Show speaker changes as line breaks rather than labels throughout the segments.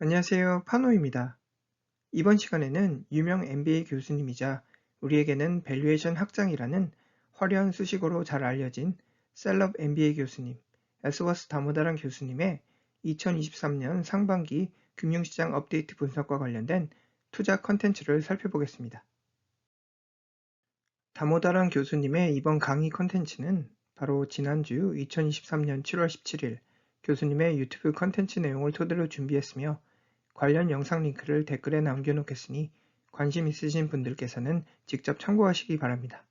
안녕하세요. 파노입니다. 이번 시간에는 유명 MBA 교수님이자 우리에게는 밸류에이션 학장이라는 화려한 수식어로 잘 알려진 셀럽 MBA 교수님, 에스워스 다모다란 교수님의 2023년 상반기 금융시장 업데이트 분석과 관련된 투자 컨텐츠를 살펴보겠습니다. 다모다란 교수님의 이번 강의 컨텐츠는 바로 지난주 2023년 7월 17일 교수님의 유튜브 컨텐츠 내용을 토대로 준비했으며 관련 영상 링크를 댓글에 남겨놓겠으니 관심 있으신 분들께서는 직접 참고하시기 바랍니다.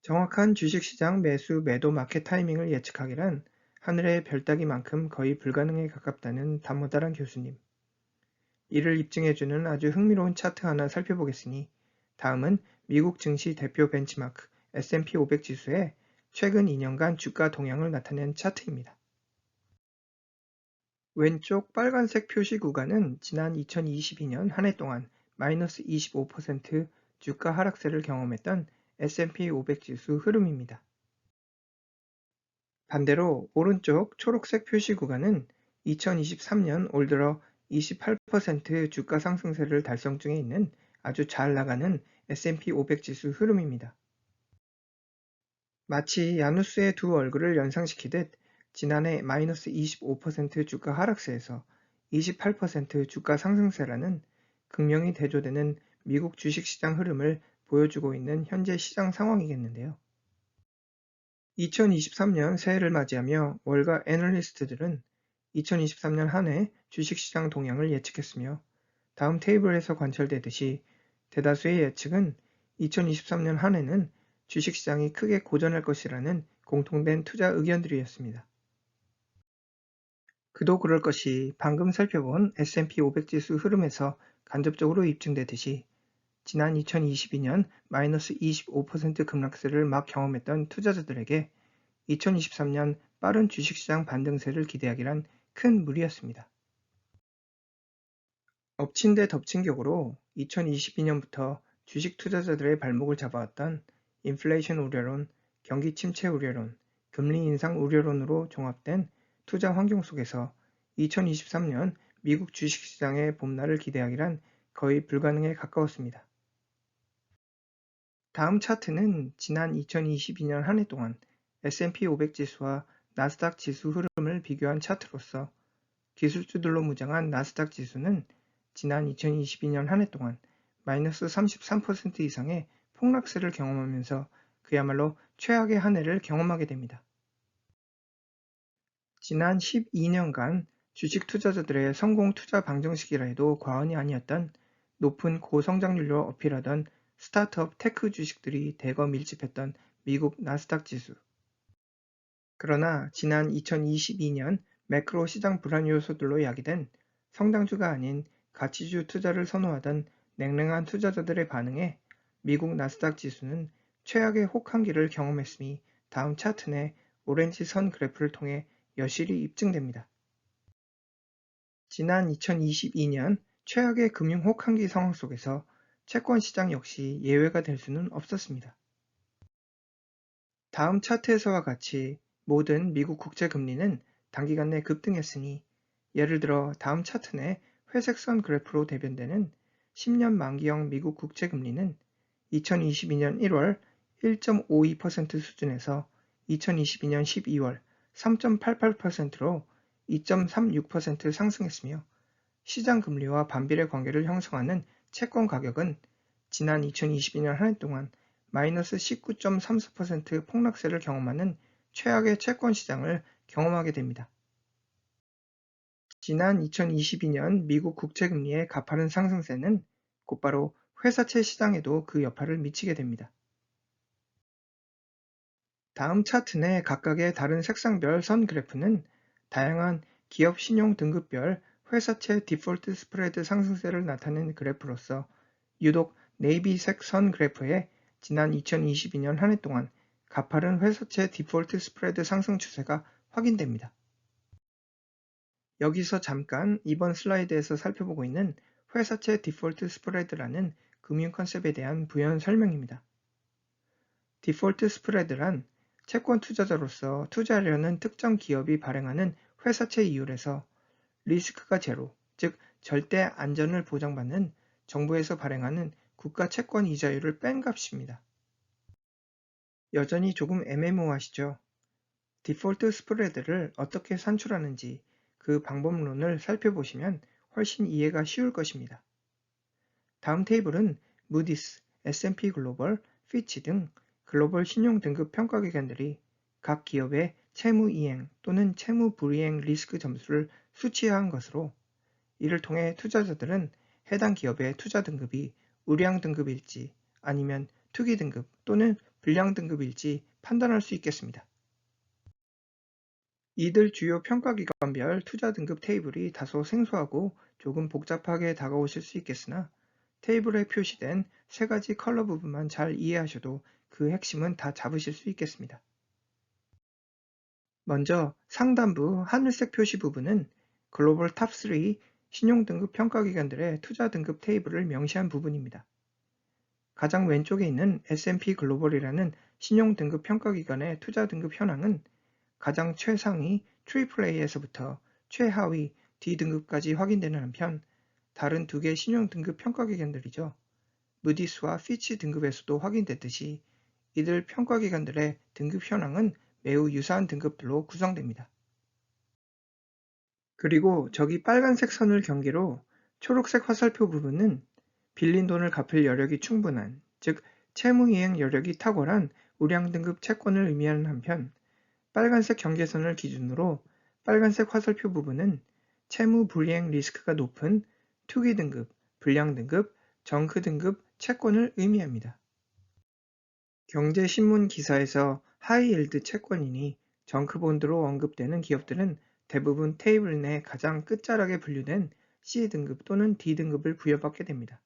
정확한 주식시장 매수 매도 마켓 타이밍을 예측하기란 하늘의 별 따기만큼 거의 불가능에 가깝다는 다모다란 교수님. 이를 입증해주는 아주 흥미로운 차트 하나 살펴보겠으니 다음은 미국 증시 대표 벤치마크 S&P 500 지수의 최근 2년간 주가 동향을 나타낸 차트입니다. 왼쪽 빨간색 표시 구간은 지난 2022년 한 해 동안 마이너스 25% 주가 하락세를 경험했던 S&P 500 지수 흐름입니다. 반대로 오른쪽 초록색 표시 구간은 2023년 올 들어 28% 주가 상승세를 달성 중에 있는 아주 잘 나가는 S&P 500 지수 흐름입니다. 마치 야누스의 두 얼굴을 연상시키듯 지난해 마이너스 25% 주가 하락세에서 28% 주가 상승세라는 극명히 대조되는 미국 주식시장 흐름을 보여주고 있는 현재 시장 상황이겠는데요. 2023년 새해를 맞이하며 월가 애널리스트들은 2023년 한 해 주식시장 동향을 예측했으며 다음 테이블에서 관찰되듯이 대다수의 예측은 2023년 한 해는 주식시장이 크게 고전할 것이라는 공통된 투자 의견들이었습니다. 그도 그럴 것이 방금 살펴본 S&P 500 지수 흐름에서 간접적으로 입증되듯이 지난 2022년 마이너스 25% 급락세를 막 경험했던 투자자들에게 2023년 빠른 주식시장 반등세를 기대하기란 큰 무리였습니다. 엎친 데 덮친 격으로 2022년부터 주식 투자자들의 발목을 잡아왔던 인플레이션 우려론, 경기 침체 우려론, 금리 인상 우려론으로 종합된 투자 환경 속에서 2023년 미국 주식시장의 봄날을 기대하기란 거의 불가능에 가까웠습니다. 다음 차트는 지난 2022년 한 해 동안 S&P 500 지수와 나스닥 지수 흐름을 비교한 차트로서 기술주들로 무장한 나스닥 지수는 지난 2022년 한 해 동안 마이너스 33% 이상의 폭락세를 경험하면서 그야말로 최악의 한 해를 경험하게 됩니다. 지난 12년간 주식 투자자들의 성공 투자 방정식이라 해도 과언이 아니었던 높은 고성장률로 어필하던 스타트업 테크 주식들이 대거 밀집했던 미국 나스닥 지수. 그러나 지난 2022년 매크로 시장 불안 요소들로 야기된 성장주가 아닌 가치주 투자를 선호하던 냉랭한 투자자들의 반응에 미국 나스닥 지수는 최악의 혹한기를 경험했음이 다음 차트 내 오렌지 선 그래프를 통해 여실히 입증됩니다. 지난 2022년 최악의 금융 혹한기 상황 속에서 채권 시장 역시 예외가 될 수는 없었습니다. 다음 차트에서와 같이 모든 미국 국채 금리는 단기간 내 급등했으니 예를 들어 다음 차트 내 회색선 그래프로 대변되는 10년 만기형 미국 국채 금리는 2022년 1월 1.52% 수준에서 2022년 12월 3.88%로 2.36% 상승했으며 시장 금리와 반비례 관계를 형성하는 채권 가격은 지난 2022년 한 해 동안 마이너스 19.34% 폭락세를 경험하는 최악의 채권 시장을 경험하게 됩니다. 지난 2022년 미국 국채금리의 가파른 상승세는 곧바로 회사채 시장에도 그 여파를 미치게 됩니다. 다음 차트 내 각각의 다른 색상별 선 그래프는 다양한 기업 신용 등급별 회사채 디폴트 스프레드 상승세를 나타낸 그래프로서 유독 네이비색 선 그래프에 지난 2022년 한 해 동안 가파른 회사채 디폴트 스프레드 상승 추세가 확인됩니다. 여기서 잠깐 이번 슬라이드에서 살펴보고 있는 회사채 디폴트 스프레드라는 금융 컨셉에 대한 부연 설명입니다. 디폴트 스프레드란 채권 투자자로서 투자하려는 특정 기업이 발행하는 회사채 이율에서 리스크가 제로, 즉 절대 안전을 보장받는 정부에서 발행하는 국가 채권 이자율을 뺀 값입니다. 여전히 조금 애매모호하시죠? 디폴트 스프레드를 어떻게 산출하는지 그 방법론을 살펴보시면 훨씬 이해가 쉬울 것입니다. 다음 테이블은 무디스, S&P 글로벌, 피치 등 글로벌 신용 등급 평가 기관들이 각 기업의 채무 이행 또는 채무 불이행 리스크 점수를 수치화한 것으로, 이를 통해 투자자들은 해당 기업의 투자 등급이 우량 등급일지 아니면 투기 등급 또는 불량 등급일지 판단할 수 있겠습니다. 이들 주요 평가기관별 투자 등급 테이블이 다소 생소하고 조금 복잡하게 다가오실 수 있겠으나, 테이블에 표시된 세 가지 컬러 부분만 잘 이해하셔도 그 핵심은 다 잡으실 수 있겠습니다. 먼저 상단부 하늘색 표시 부분은 글로벌 탑3 신용등급 평가기관들의 투자 등급 테이블을 명시한 부분입니다. 가장 왼쪽에 있는 S&P 글로벌이라는 신용등급 평가기관의 투자 등급 현황은 가장 최상위 AAA에서부터 최하위 D등급까지 확인되는 한편, 다른 두 개 신용등급 평가기관들이죠. 무디스와 피치 등급에서도 확인됐듯이 이들 평가기관들의 등급 현황은 매우 유사한 등급들로 구성됩니다. 그리고 저기 빨간색 선을 경계로 초록색 화살표 부분은 빌린 돈을 갚을 여력이 충분한, 즉 채무이행 여력이 탁월한 우량 등급 채권을 의미하는 한편, 빨간색 경계선을 기준으로 빨간색 화살표 부분은 채무 불이행 리스크가 높은 투기 등급, 불량 등급, 정크 등급 채권을 의미합니다. 경제신문 기사에서 하이힐드 채권이니 정크본드로 언급되는 기업들은 대부분 테이블 내 가장 끝자락에 분류된 C등급 또는 D등급을 부여받게 됩니다.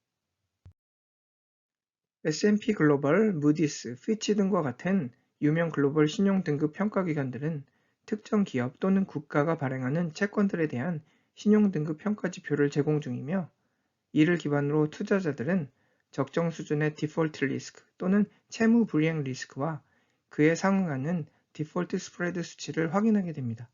S&P 글로벌, 무디스, 피치 등과 같은 유명 글로벌 신용 등급 평가기관들은 특정 기업 또는 국가가 발행하는 채권들에 대한 신용 등급 평가 지표를 제공 중이며, 이를 기반으로 투자자들은 적정 수준의 디폴트 리스크 또는 채무 불이행 리스크와 그에 상응하는 디폴트 스프레드 수치를 확인하게 됩니다.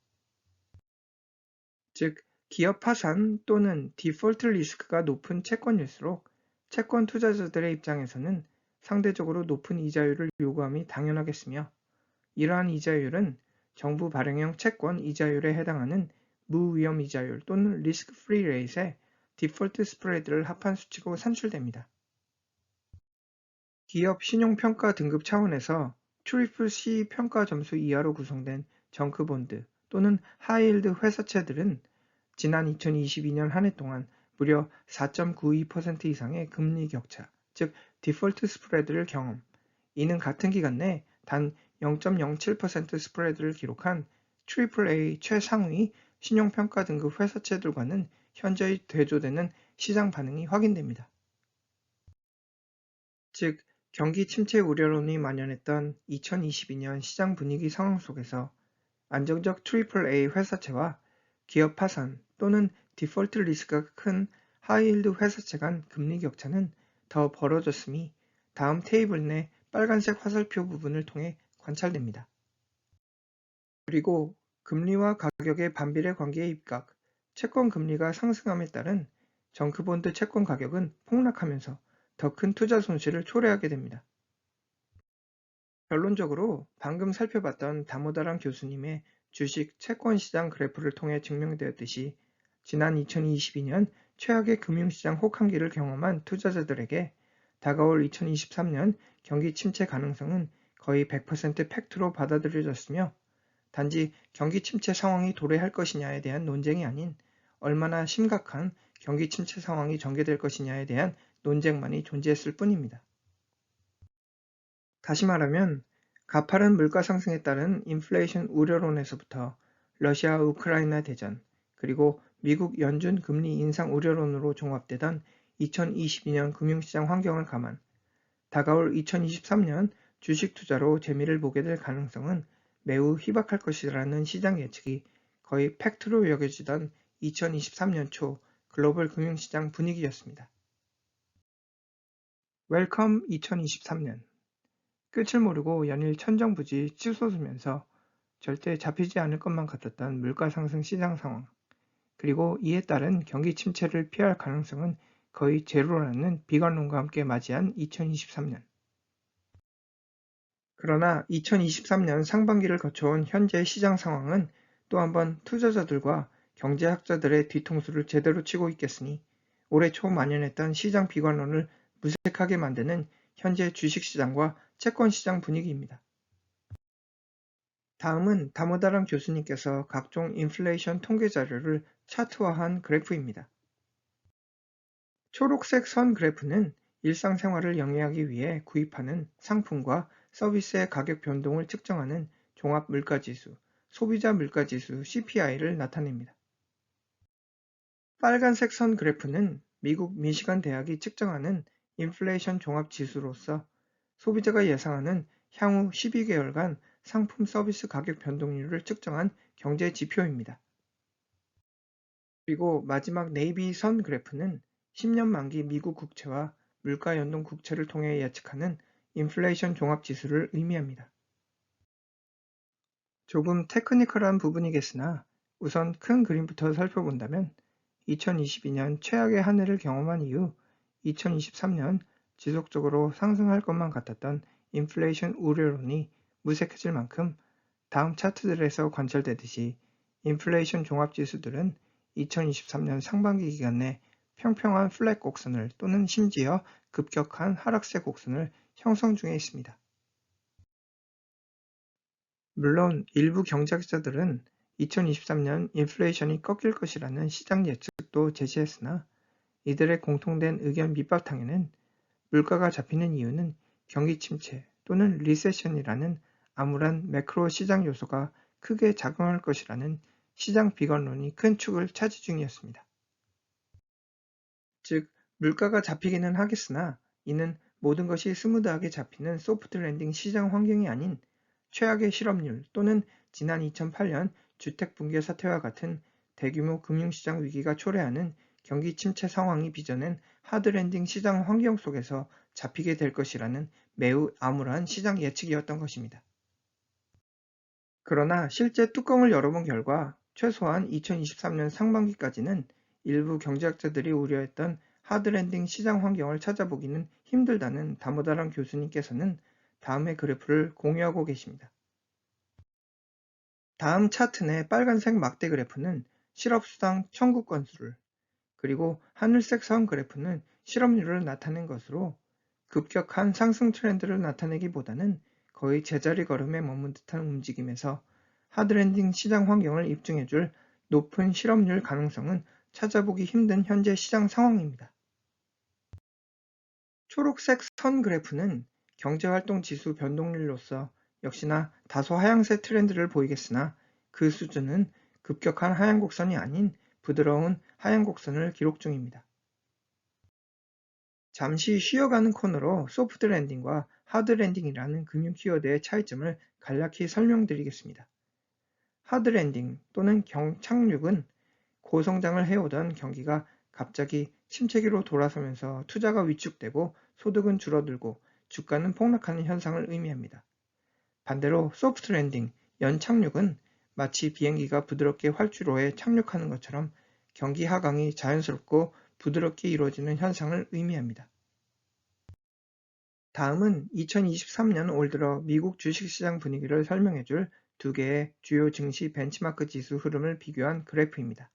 즉, 기업 파산 또는 디폴트 리스크가 높은 채권일수록 채권 투자자들의 입장에서는 상대적으로 높은 이자율을 요구함이 당연하겠으며, 이러한 이자율은 정부 발행형 채권 이자율에 해당하는 무위험 이자율 또는 리스크 프리 레이트의 디폴트 스프레드를 합한 수치로 산출됩니다. 기업 신용평가 등급 차원에서 CCC 평가 점수 이하로 구성된 정크본드 또는 하이힐드 회사채들은 지난 2022년 한 해 동안 무려 4.92% 이상의 금리 격차, 즉 디폴트 스프레드를 경험, 이는 같은 기간 내 단 0.07% 스프레드를 기록한 AAA 최상위 신용평가 등급 회사채들과는 현저히 대조되는 시장 반응이 확인됩니다. 즉, 경기 침체 우려론이 만연했던 2022년 시장 분위기 상황 속에서 안정적 AAA 회사채와 기업 파산 또는 디폴트 리스크가 큰 하이힐드 회사채 간 금리 격차는 더 벌어졌음이 다음 테이블 내 빨간색 화살표 부분을 통해 관찰됩니다. 그리고 금리와 가격의 반비례 관계에 입각, 채권 금리가 상승함에 따른 정크본드 채권 가격은 폭락하면서 더 큰 투자 손실을 초래하게 됩니다. 결론적으로 방금 살펴봤던 다모다란 교수님의 주식 채권 시장 그래프를 통해 증명되었듯이, 지난 2022년 최악의 금융시장 혹한기를 경험한 투자자들에게 다가올 2023년 경기 침체 가능성은 거의 100% 팩트로 받아들여졌으며, 단지 경기 침체 상황이 도래할 것이냐에 대한 논쟁이 아닌 얼마나 심각한 경기 침체 상황이 전개될 것이냐에 대한 논쟁만이 존재했을 뿐입니다. 다시 말하면 가파른 물가 상승에 따른 인플레이션 우려론에서부터 러시아 우크라이나 대전, 그리고 미국 연준 금리 인상 우려론으로 종합되던 2022년 금융시장 환경을 감안, 다가올 2023년 주식 투자로 재미를 보게 될 가능성은 매우 희박할 것이라는 시장 예측이 거의 팩트로 여겨지던 2023년 초 글로벌 금융시장 분위기였습니다. 웰컴 2023년. 끝을 모르고 연일 천정부지 치솟으면서 절대 잡히지 않을 것만 같았던 물가 상승 시장 상황. 그리고 이에 따른 경기 침체를 피할 가능성은 거의 제로라는 비관론과 함께 맞이한 2023년. 그러나 2023년 상반기를 거쳐온 현재 시장 상황은 또 한번 투자자들과 경제학자들의 뒤통수를 제대로 치고 있겠으니 올해 초 만연했던 시장 비관론을 무색하게 만드는 현재 주식시장과 채권시장 분위기입니다. 다음은 다모다란 교수님께서 각종 인플레이션 통계 자료를 차트화한 그래프입니다. 초록색 선 그래프는 일상생활을 영위하기 위해 구입하는 상품과 서비스의 가격 변동을 측정하는 종합물가지수, 소비자 물가지수 CPI를 나타냅니다. 빨간색 선 그래프는 미국 미시간 대학이 측정하는 인플레이션 종합지수로서 소비자가 예상하는 향후 12개월간 상품 서비스 가격 변동률을 측정한 경제 지표입니다. 그리고 마지막 네이비 선 그래프는 10년 만기 미국 국채와 물가 연동 국채를 통해 예측하는 인플레이션 종합지수를 의미합니다. 조금 테크니컬한 부분이겠으나 우선 큰 그림부터 살펴본다면 2022년 최악의 한 해를 경험한 이후 2023년 지속적으로 상승할 것만 같았던 인플레이션 우려론이 무색해질 만큼 다음 차트들에서 관찰되듯이 인플레이션 종합지수들은 2023년 상반기 기간 내 평평한 플랫 곡선을 또는 심지어 급격한 하락세 곡선을 형성 중에 있습니다. 물론 일부 경제학자들은 2023년 인플레이션이 꺾일 것이라는 시장 예측도 제시했으나 이들의 공통된 의견 밑바탕에는 물가가 잡히는 이유는 경기 침체 또는 리세션이라는 암울한 매크로 시장 요소가 크게 작용할 것이라는 시장 비관론이 큰 축을 차지 중이었습니다. 즉, 물가가 잡히기는 하겠으나 이는 모든 것이 스무드하게 잡히는 소프트 랜딩 시장 환경이 아닌 최악의 실업률 또는 지난 2008년 주택 붕괴 사태와 같은 대규모 금융시장 위기가 초래하는 경기 침체 상황이 빚어낸 하드랜딩 시장 환경 속에서 잡히게 될 것이라는 매우 암울한 시장 예측이었던 것입니다. 그러나 실제 뚜껑을 열어본 결과 최소한 2023년 상반기까지는 일부 경제학자들이 우려했던 하드랜딩 시장 환경을 찾아보기는 힘들다는 다모다란 교수님께서는 다음의 그래프를 공유하고 계십니다. 다음 차트 내 빨간색 막대 그래프는 실업수당 청구 건수를, 그리고 하늘색 선 그래프는 실업률을 나타낸 것으로 급격한 상승 트렌드를 나타내기보다는 거의 제자리 걸음에 머문 듯한 움직임에서 하드랜딩 시장 환경을 입증해줄 높은 실업률 가능성은 찾아보기 힘든 현재 시장 상황입니다. 초록색 선 그래프는 경제활동 지수 변동률로서 역시나 다소 하향세 트렌드를 보이겠으나 그 수준은 급격한 하향 곡선이 아닌 부드러운 하향 곡선을 기록 중입니다. 잠시 쉬어가는 코너로 소프트 랜딩과 하드 랜딩이라는 금융 키워드의 차이점을 간략히 설명드리겠습니다. 하드 랜딩 또는 경착륙은 고성장을 해오던 경기가 갑자기 침체기로 돌아서면서 투자가 위축되고 소득은 줄어들고 주가는 폭락하는 현상을 의미합니다. 반대로 소프트 랜딩, 연착륙은 마치 비행기가 부드럽게 활주로에 착륙하는 것처럼 경기 하강이 자연스럽고 부드럽게 이루어지는 현상을 의미합니다. 다음은 2023년 올 들어 미국 주식시장 분위기를 설명해줄 두 개의 주요 증시 벤치마크 지수 흐름을 비교한 그래프입니다.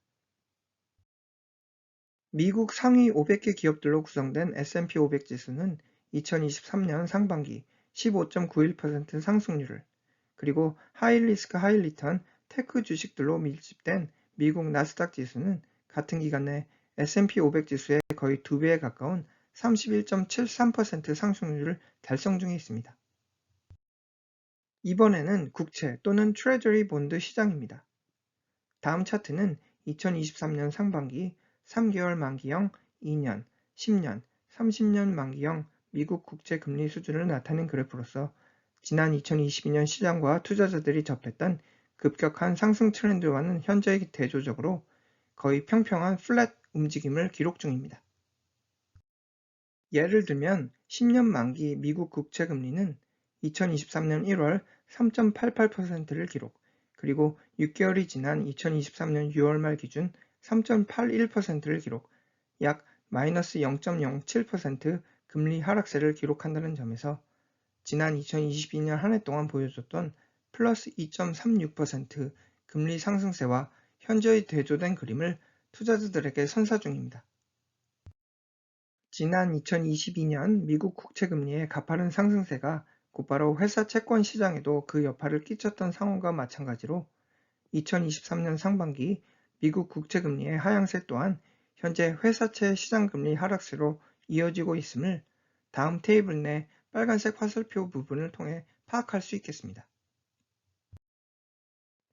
미국 상위 500개 기업들로 구성된 S&P 500 지수는 2023년 상반기 15.91% 상승률을, 그리고 하이리스크 하이리턴 테크 주식들로 밀집된 미국 나스닥 지수는 같은 기간 내 S&P 500 지수의 거의 2배에 가까운 31.73% 상승률을 달성 중에 있습니다. 이번에는 국채 또는 트레저리 본드 시장입니다. 다음 차트는 2023년 상반기 3개월 만기형 2년, 10년, 30년 만기형 미국 국채 금리 수준을 나타낸 그래프로서 지난 2022년 시장과 투자자들이 접했던 급격한 상승 트렌드와는 현재 대조적으로 거의 평평한 플랫 움직임을 기록 중입니다. 예를 들면 10년 만기 미국 국채 금리는 2023년 1월 3.88%를 기록, 그리고 6개월이 지난 2023년 6월 말 기준 3.81%를 기록, 약 마이너스 0.07% 금리 하락세를 기록한다는 점에서 지난 2022년 한 해 동안 보여줬던 플러스 2.36% 금리 상승세와 현저히 대조된 그림을 투자자들에게 선사 중입니다. 지난 2022년 미국 국채금리의 가파른 상승세가 곧바로 회사 채권 시장에도 그 여파를 끼쳤던 상황과 마찬가지로 2023년 상반기 미국 국채금리의 하향세 또한 현재 회사채 시장금리 하락세로 이어지고 있음을 다음 테이블 내 빨간색 화살표 부분을 통해 파악할 수 있겠습니다.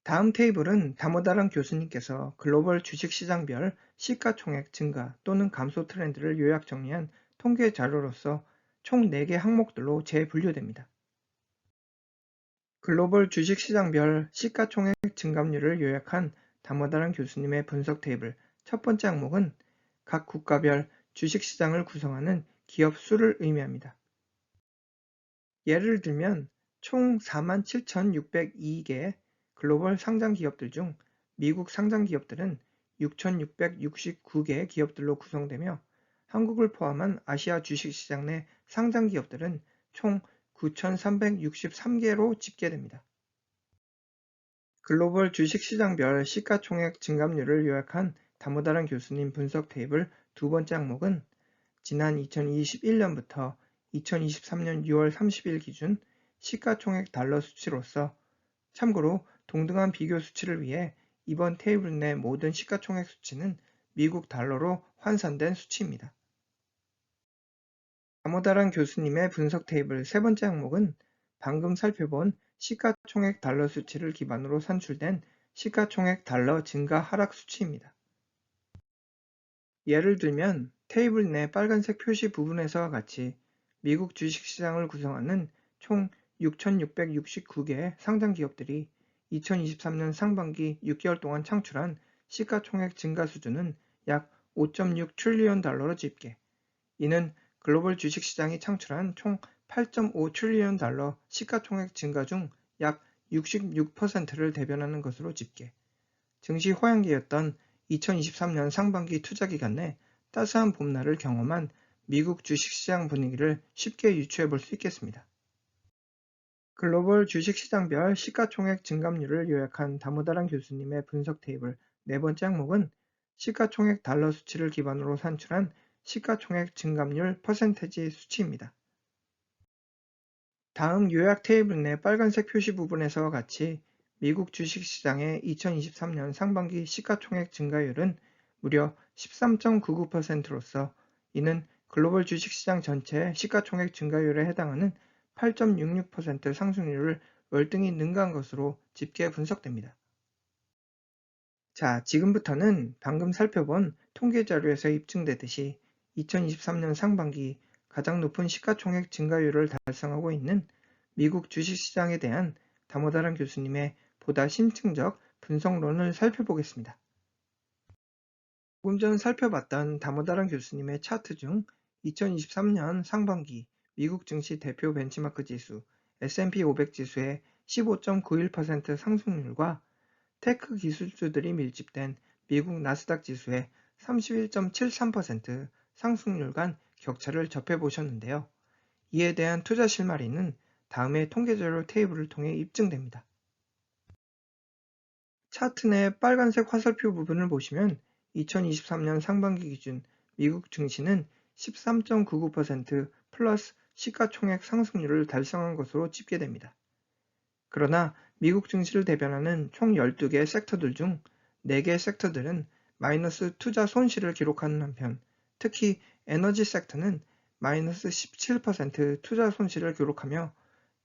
다음 테이블은 다모다란 교수님께서 글로벌 주식시장별 시가총액 증가 또는 감소 트렌드를 요약 정리한 통계 자료로서 총 4개 항목들로 재분류됩니다. 글로벌 주식시장별 시가총액 증감률을 요약한 다모다란 교수님의 분석 테이블 첫 번째 항목은 각 국가별 주식시장을 구성하는 기업 수를 의미합니다. 예를 들면 총 47,602개 글로벌 상장 기업들 중 미국 상장 기업들은 6,669개 기업들로 구성되며 한국을 포함한 아시아 주식시장 내 상장 기업들은 총 9,363개로 집계됩니다. 글로벌 주식시장별 시가총액 증감률을 요약한 다모다란 교수님 분석 테이블 두 번째 항목은 지난 2021년부터 2023년 6월 30일 기준 시가총액 달러 수치로서 참고로 동등한 비교 수치를 위해 이번 테이블 내 모든 시가총액 수치는 미국 달러로 환산된 수치입니다. 다모다란 교수님의 분석 테이블 세 번째 항목은 방금 살펴본 시가총액 달러 수치를 기반으로 산출된 시가총액 달러 증가 하락 수치입니다. 예를 들면 테이블 내 빨간색 표시 부분에서와 같이 미국 주식시장을 구성하는 총 6,669개 상장 기업들이 2023년 상반기 6개월 동안 창출한 시가총액 증가 수준은 약 5.6 트릴리언 달러로 집계. 이는 글로벌 주식시장이 창출한 총 8.5 트릴리언 달러 시가총액 증가 중 약 66%를 대변하는 것으로 집계. 증시 호황기였던 2023년 상반기 투자기간 내 따스한 봄날을 경험한 미국 주식시장 분위기를 쉽게 유추해 볼 수 있겠습니다. 글로벌 주식시장별 시가총액 증감률을 요약한 다모다란 교수님의 분석 테이블 네 번째 항목은 시가총액 달러 수치를 기반으로 산출한 시가총액 증감률 퍼센테지 수치입니다. 다음 요약 테이블 내 빨간색 표시 부분에서와 같이 미국 주식시장의 2023년 상반기 시가총액 증가율은 무려 13.99%로서 이는 글로벌 주식시장 전체 시가총액 증가율에 해당하는 8.66% 상승률을 월등히 능가한 것으로 집계 분석됩니다. 자, 지금부터는 방금 살펴본 통계 자료에서 입증되듯이 2023년 상반기 가장 높은 시가총액 증가율을 달성하고 있는 미국 주식시장에 대한 다모다란 교수님의 보다 심층적 분석론을 살펴보겠습니다. 조금 전 살펴봤던 다모다란 교수님의 차트 중 2023년 상반기 미국 증시 대표 벤치마크 지수 S&P 500 지수의 15.91% 상승률과 테크 기술주들이 밀집된 미국 나스닥 지수의 31.73% 상승률 간 격차를 접해보셨는데요. 이에 대한 투자 실마리는 다음의 통계자료 테이블을 통해 입증됩니다. 차트 내 빨간색 화살표 부분을 보시면 2023년 상반기 기준 미국 증시는 13.99% 플러스 시가총액 상승률을 달성한 것으로 집계됩니다. 그러나 미국 증시를 대변하는 총 12개 섹터들 중 4개 섹터들은 마이너스 투자 손실을 기록하는 한편 특히 에너지 섹터는 마이너스 17% 투자 손실을 기록하며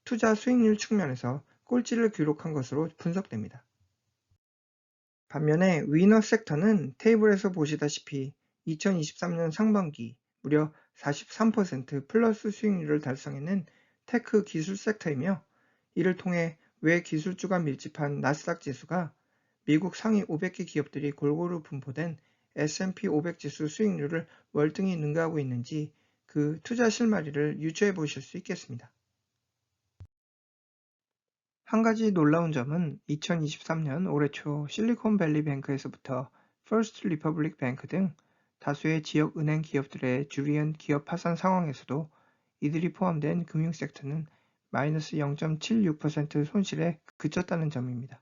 투자 수익률 측면에서 꼴찌를 기록한 것으로 분석됩니다. 반면에 위너 섹터는 테이블에서 보시다시피 2023년 상반기 무려 43% 플러스 수익률을 달성했는 테크 기술 섹터이며 이를 통해 외 기술주가 밀집한 나스닥 지수가 미국 상위 500개 기업들이 골고루 분포된 S&P 500 지수 수익률을 월등히 능가하고 있는지 그 투자 실마리를 유추해 보실 수 있겠습니다. 한 가지 놀라운 점은 2023년 올해 초 실리콘밸리 뱅크에서부터 퍼스트 리퍼블릭 뱅크 등 다수의 지역 은행 기업들의 주리은 기업 파산 상황에서도 이들이 포함된 금융 섹터는 마이너스 0.76% 손실에 그쳤다는 점입니다.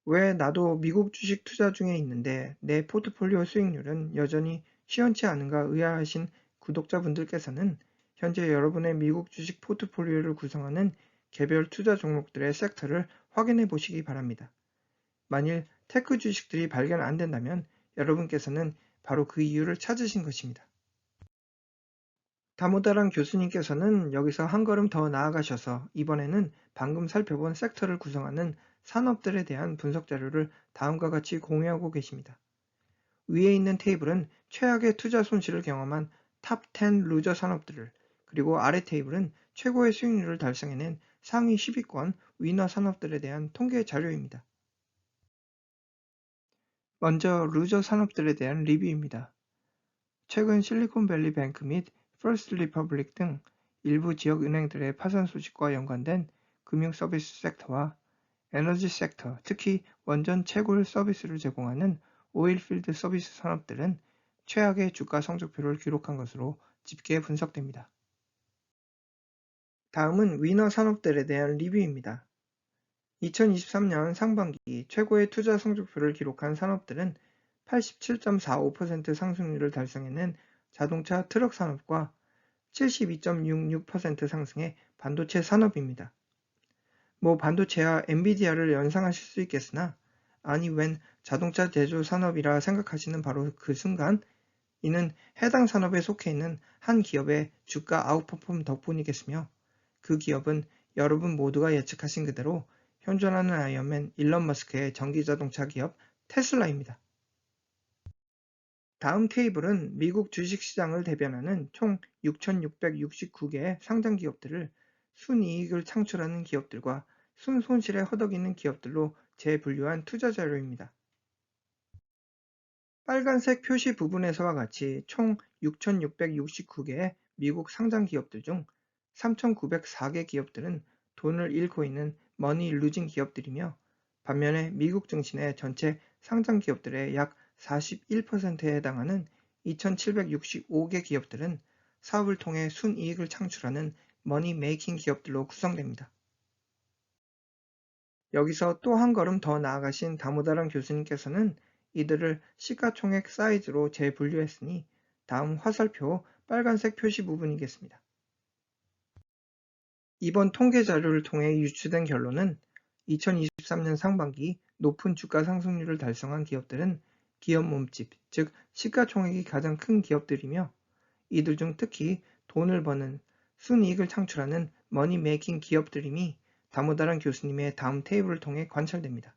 왜 나도 미국 주식 투자 중에 있는데 내 포트폴리오 수익률은 여전히 시원치 않은가 의아하신 구독자분들께서는 현재 여러분의 미국 주식 포트폴리오를 구성하는 개별 투자 종목들의 섹터를 확인해 보시기 바랍니다. 만일 테크 주식들이 발견 안 된다면 여러분께서는 바로 그 이유를 찾으신 것입니다. 다모다란 교수님께서는 여기서 한 걸음 더 나아가셔서 이번에는 방금 살펴본 섹터를 구성하는 산업들에 대한 분석 자료를 다음과 같이 공유하고 계십니다. 위에 있는 테이블은 최악의 투자 손실을 경험한 탑 10 루저 산업들을, 그리고 아래 테이블은 최고의 수익률을 달성해낸 상위 10위권 위너 산업들에 대한 통계 자료입니다. 먼저 루저 산업들에 대한 리뷰입니다. 최근 실리콘밸리 뱅크 및 퍼스트 리퍼블릭 등 일부 지역 은행들의 파산 소식과 연관된 금융 서비스 섹터와 에너지 섹터, 특히 원전 채굴 서비스를 제공하는 오일필드 서비스 산업들은 최악의 주가 성적표를 기록한 것으로 집계 분석됩니다. 다음은 위너 산업들에 대한 리뷰입니다. 2023년 상반기 최고의 투자 성적표를 기록한 산업들은 87.45% 상승률을 달성해낸 자동차 트럭 산업과 72.66% 상승의 반도체 산업입니다. 뭐 반도체와 엔비디아를 연상하실 수 있겠으나 아니 웬 자동차 제조 산업이라 생각하시는 바로 그 순간 이는 해당 산업에 속해 있는 한 기업의 주가 아웃퍼폼 덕분이겠으며 그 기업은 여러분 모두가 예측하신 그대로 현존하는 아이언맨 일론 머스크의 전기자동차 기업 테슬라입니다. 다음 테이블은 미국 주식시장을 대변하는 총 6,669개의 상장 기업들을 순이익을 창출하는 기업들과 순손실에 허덕이는 기업들로 재분류한 투자 자료입니다. 빨간색 표시 부분에서와 같이 총 6,669개의 미국 상장 기업들 중 3,904개 기업들은 돈을 잃고 있는 머니 루징 기업들이며 반면에 미국 증시의 전체 상장 기업들의 약 41%에 해당하는 2,765개 기업들은 사업을 통해 순이익을 창출하는 머니 메이킹 기업들로 구성됩니다. 여기서 또 한 걸음 더 나아가신 다모다란 교수님께서는 이들을 시가총액 사이즈로 재분류했으니 다음 화살표 빨간색 표시 부분이겠습니다. 이번 통계 자료를 통해 유추된 결론은 2023년 상반기 높은 주가 상승률을 달성한 기업들은 기업 몸집, 즉 시가총액이 가장 큰 기업들이며 이들 중 특히 돈을 버는 순이익을 창출하는 머니 메이킹 기업들임이 다모다란 교수님의 다음 테이블을 통해 관찰됩니다.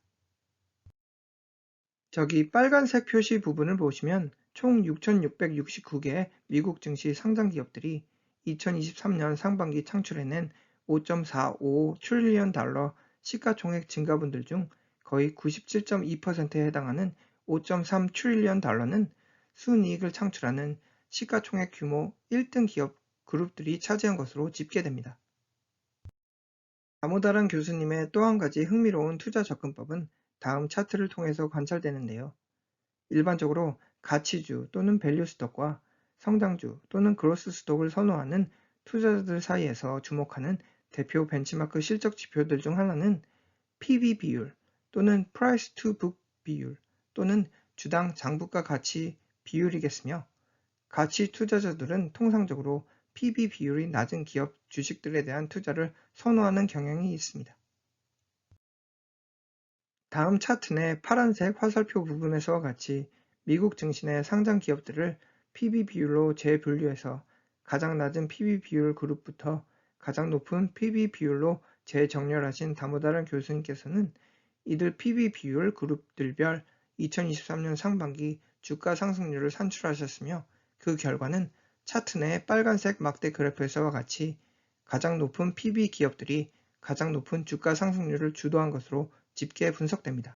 저기 빨간색 표시 부분을 보시면 총 6,669개의 미국 증시 상장 기업들이 2023년 상반기 창출해낸 5.45 트릴리언 달러 시가총액 증가분들 중 거의 97.2%에 해당하는 5.3 트릴리언 달러는 순이익을 창출하는 시가총액 규모 1등 기업 그룹들이 차지한 것으로 집계됩니다. 다모다란 교수님의 또 한 가지 흥미로운 투자 접근법은 다음 차트를 통해서 관찰되는데요. 일반적으로 가치주 또는 밸류 스톡과 성장주 또는 그로스 스톡을 선호하는 투자자들 사이에서 주목하는 대표 벤치마크 실적 지표들 중 하나는 PB 비율 또는 Price to Book 비율 또는 주당 장부가 가치 비율이겠으며 가치 투자자들은 통상적으로 PB 비율이 낮은 기업 주식들에 대한 투자를 선호하는 경향이 있습니다. 다음 차트 내 파란색 화살표 부분에서와 같이 미국 증시의 상장 기업들을 PB 비율로 재분류해서 가장 낮은 PB 비율 그룹부터 가장 높은 PB 비율로 재정렬하신 다모다란 교수님께서는 이들 PB 비율 그룹들별 2023년 상반기 주가 상승률을 산출하셨으며 그 결과는 차트 내 빨간색 막대 그래프에서와 같이 가장 높은 PB 기업들이 가장 높은 주가 상승률을 주도한 것으로 집계 분석됩니다.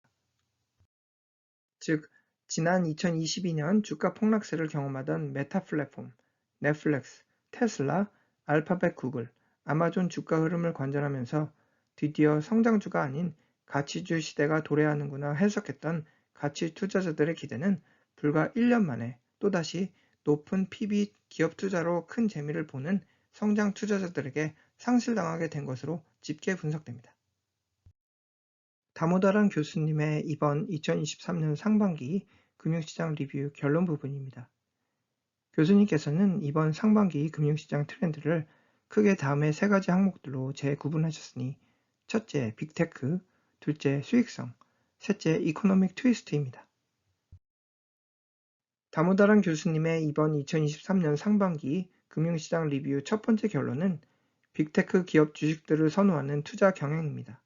즉, 지난 2022년 주가 폭락세를 경험하던 메타 플랫폼, 넷플릭스, 테슬라, 알파벳 구글, 아마존 주가 흐름을 관전하면서 드디어 성장주가 아닌 가치주 시대가 도래하는구나 해석했던 가치 투자자들의 기대는 불과 1년 만에 또다시 높은 PB 기업 투자로 큰 재미를 보는 성장 투자자들에게 상실당하게 된 것으로 집계 분석됩니다. 다모다란 교수님의 이번 2023년 상반기 금융시장 리뷰 결론 부분입니다. 교수님께서는 이번 상반기 금융시장 트렌드를 크게 다음의 세 가지 항목들로 재구분하셨으니 첫째, 빅테크, 둘째, 수익성, 셋째, 이코노믹 트위스트입니다. 다모다란 교수님의 이번 2023년 상반기 금융시장 리뷰 첫 번째 결론은 빅테크 기업 주식들을 선호하는 투자 경향입니다.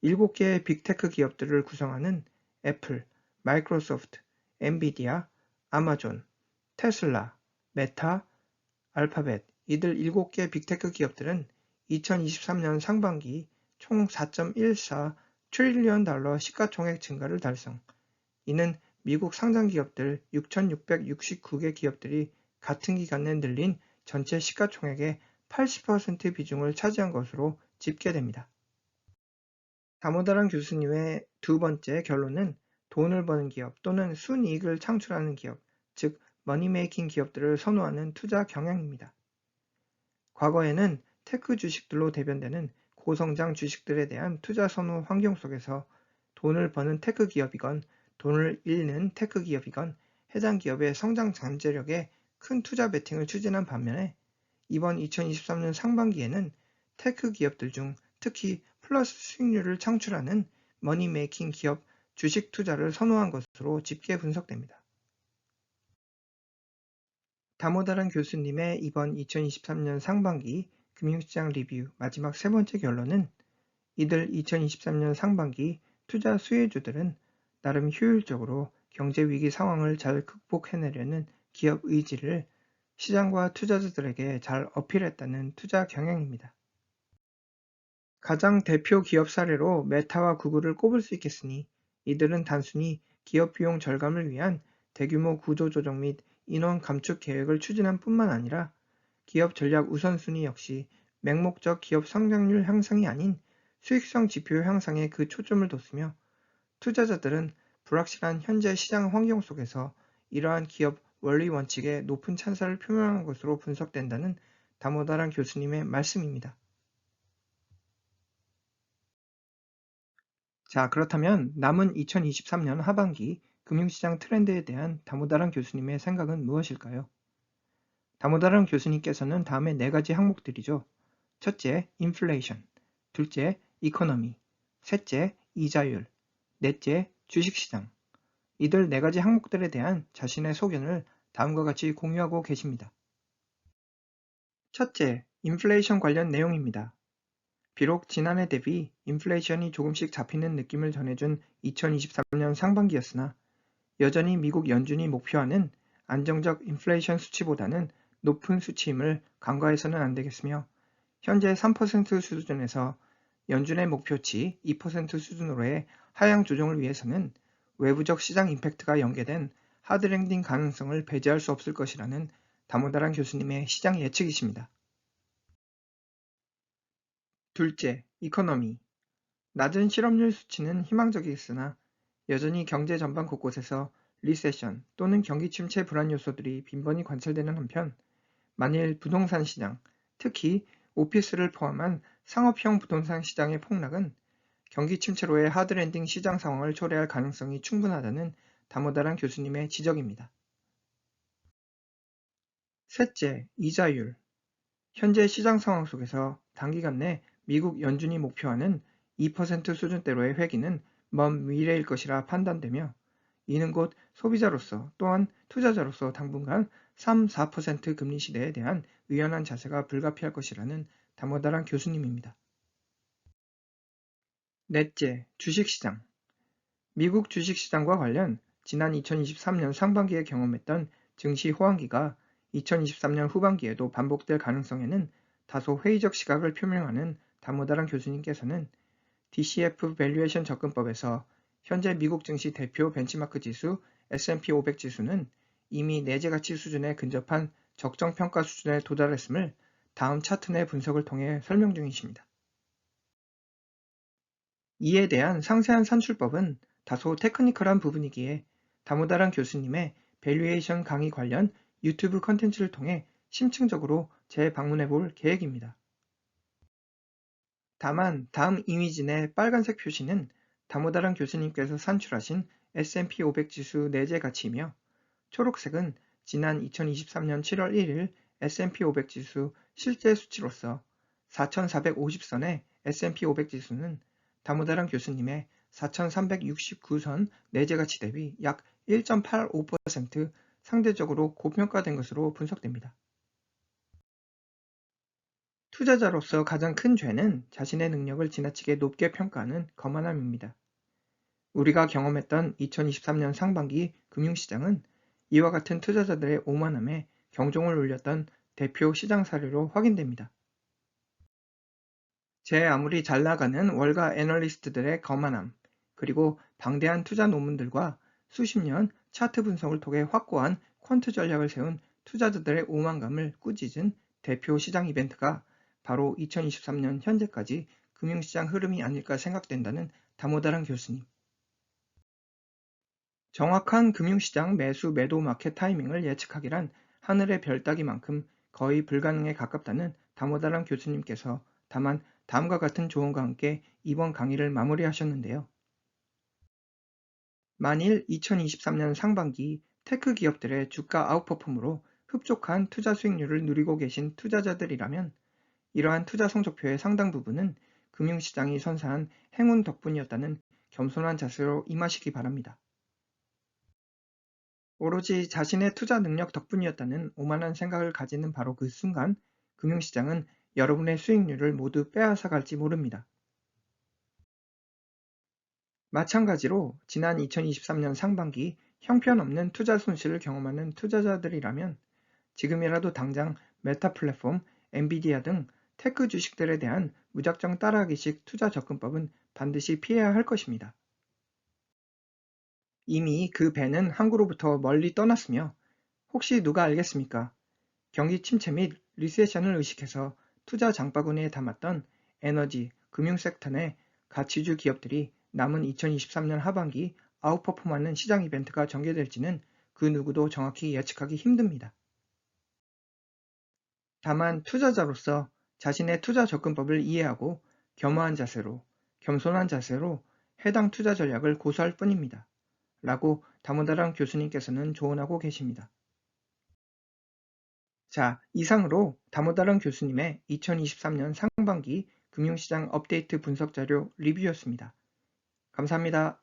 7개의 빅테크 기업들을 구성하는 애플, 마이크로소프트, 엔비디아, 아마존, 테슬라, 메타, 알파벳 이들 7개 빅테크 기업들은 2023년 상반기 총 4.14 트릴리언 달러 시가총액 증가를 달성. 이는 미국 상장 기업들 6,669개 기업들이 같은 기간 내 늘린 전체 시가총액의 80% 비중을 차지한 것으로 집계됩니다. 다모다란 교수님의 두 번째 결론은 돈을 버는 기업 또는 순이익을 창출하는 기업, 즉 머니메이킹 기업들을 선호하는 투자 경향입니다. 과거에는 테크 주식들로 대변되는 고성장 주식들에 대한 투자 선호 환경 속에서 돈을 버는 테크 기업이건 돈을 잃는 테크 기업이건 해당 기업의 성장 잠재력에 큰 투자 베팅을 추진한 반면에 이번 2023년 상반기에는 테크 기업들 중 특히 플러스 수익률을 창출하는 머니메이킹 기업 주식 투자를 선호한 것으로 집계 분석됩니다. 다모다란 교수님의 이번 2023년 상반기 금융시장 리뷰 마지막 세 번째 결론은 이들 2023년 상반기 투자 수혜주들은 나름 효율적으로 경제 위기 상황을 잘 극복해내려는 기업 의지를 시장과 투자자들에게 잘 어필했다는 투자 경향입니다. 가장 대표 기업 사례로 메타와 구글을 꼽을 수 있겠으니 이들은 단순히 기업 비용 절감을 위한 대규모 구조조정 및 인원 감축 계획을 추진한 뿐만 아니라 기업 전략 우선순위 역시 맹목적 기업 성장률 향상이 아닌 수익성 지표 향상에 그 초점을 뒀으며 투자자들은 불확실한 현재 시장 환경 속에서 이러한 기업 원리 원칙에 높은 찬사를 표명한 것으로 분석된다는 다모다란 교수님의 말씀입니다. 자, 그렇다면 남은 2023년 하반기 금융시장 트렌드에 대한 다모다란 교수님의 생각은 무엇일까요? 다모다란 교수님께서는 다음의 네 가지 항목들이죠. 첫째, 인플레이션, 둘째, 이코노미, 셋째, 이자율, 넷째, 주식시장. 이들 네 가지 항목들에 대한 자신의 소견을 다음과 같이 공유하고 계십니다. 첫째, 인플레이션 관련 내용입니다. 비록 지난해 대비 인플레이션이 조금씩 잡히는 느낌을 전해준 2023년 상반기였으나 여전히 미국 연준이 목표하는 안정적 인플레이션 수치보다는 높은 수치임을 간과해서는 안 되겠으며 현재 3% 수준에서 연준의 목표치 2% 수준으로의 하향 조정을 위해서는 외부적 시장 임팩트가 연계된 하드랜딩 가능성을 배제할 수 없을 것이라는 다모다란 교수님의 시장 예측이십니다. 둘째, 이코노미. 낮은 실업률 수치는 희망적이었으나 여전히 경제 전반 곳곳에서 리세션 또는 경기 침체 불안 요소들이 빈번히 관찰되는 한편 만일 부동산 시장, 특히 오피스를 포함한 상업형 부동산 시장의 폭락은 경기 침체로의 하드랜딩 시장 상황을 초래할 가능성이 충분하다는 다모다란 교수님의 지적입니다. 셋째, 이자율. 현재 시장 상황 속에서 단기간 내 미국 연준이 목표하는 2% 수준대로의 회기는 먼 미래일 것이라 판단되며 이는 곧 소비자로서 또한 투자자로서 당분간 3, 4% 금리 시대에 대한 유연한 자세가 불가피할 것이라는 다모다란 교수님입니다. 넷째, 주식시장. 미국 주식시장과 관련 지난 2023년 상반기에 경험했던 증시 호황기가 2023년 후반기에도 반복될 가능성에는 다소 회의적 시각을 표명하는 다모다란 교수님께서는 DCF 밸류에이션 접근법에서 현재 미국 증시 대표 벤치마크 지수 S&P 500 지수는 이미 내재 가치 수준에 근접한 적정 평가 수준에 도달했음을 다음 차트 내 분석을 통해 설명 중이십니다. 이에 대한 상세한 산출법은 다소 테크니컬한 부분이기에 다모다란 교수님의 밸류에이션 강의 관련 유튜브 컨텐츠를 통해 심층적으로 재방문해 볼 계획입니다. 다만 다음 이미진의 빨간색 표시는 다모다란 교수님께서 산출하신 S&P 500 지수 내재 가치이며, 초록색은 지난 2023년 7월 1일 S&P 500 지수 실제 수치로서 4,450선의 S&P 500 지수는 다모다란 교수님의 4,369선 내재 가치 대비 약 1.85% 상대적으로 고평가된 것으로 분석됩니다. 투자자로서 가장 큰 죄는 자신의 능력을 지나치게 높게 평가하는 거만함입니다. 우리가 경험했던 2023년 상반기 금융시장은 이와 같은 투자자들의 오만함에 경종을 울렸던 대표 시장 사례로 확인됩니다. 제 아무리 잘 나가는 월가 애널리스트들의 거만함, 그리고 방대한 투자 논문들과 수십 년 차트 분석을 통해 확고한 퀀트 전략을 세운 투자자들의 오만감을 꾸짖은 대표 시장 이벤트가 바로 2023년 현재까지 금융시장 흐름이 아닐까 생각된다는 다모다란 교수님. 정확한 금융시장 매수 매도 마켓 타이밍을 예측하기란 하늘의 별 따기만큼 거의 불가능에 가깝다는 다모다란 교수님께서 다만 다음과 같은 조언과 함께 이번 강의를 마무리하셨는데요. 만일 2023년 상반기 테크 기업들의 주가 아웃퍼폼으로 흡족한 투자 수익률을 누리고 계신 투자자들이라면 이러한 투자 성적표의 상당 부분은 금융시장이 선사한 행운 덕분이었다는 겸손한 자세로 임하시기 바랍니다. 오로지 자신의 투자 능력 덕분이었다는 오만한 생각을 가지는 바로 그 순간 금융시장은 여러분의 수익률을 모두 빼앗아갈지 모릅니다. 마찬가지로 지난 2023년 상반기 형편없는 투자 손실을 경험하는 투자자들이라면 지금이라도 당장 메타 플랫폼, 엔비디아 등 테크 주식들에 대한 무작정 따라하기식 투자 접근법은 반드시 피해야 할 것입니다. 이미 그 배는 항구로부터 멀리 떠났으며, 혹시 누가 알겠습니까? 경기 침체 및 리세션을 의식해서 투자 장바구니에 담았던 에너지, 금융 섹터 내 가치주 기업들이 남은 2023년 하반기 아웃퍼폼하는 시장 이벤트가 전개될지는 그 누구도 정확히 예측하기 힘듭니다. 다만 투자자로서 자신의 투자 접근법을 이해하고 겸손한 자세로 해당 투자 전략을 고수할 뿐입니다. 라고 다모다란 교수님께서는 조언하고 계십니다. 자, 이상으로 다모다란 교수님의 2023년 상반기 금융시장 업데이트 분석 자료 리뷰였습니다. 감사합니다.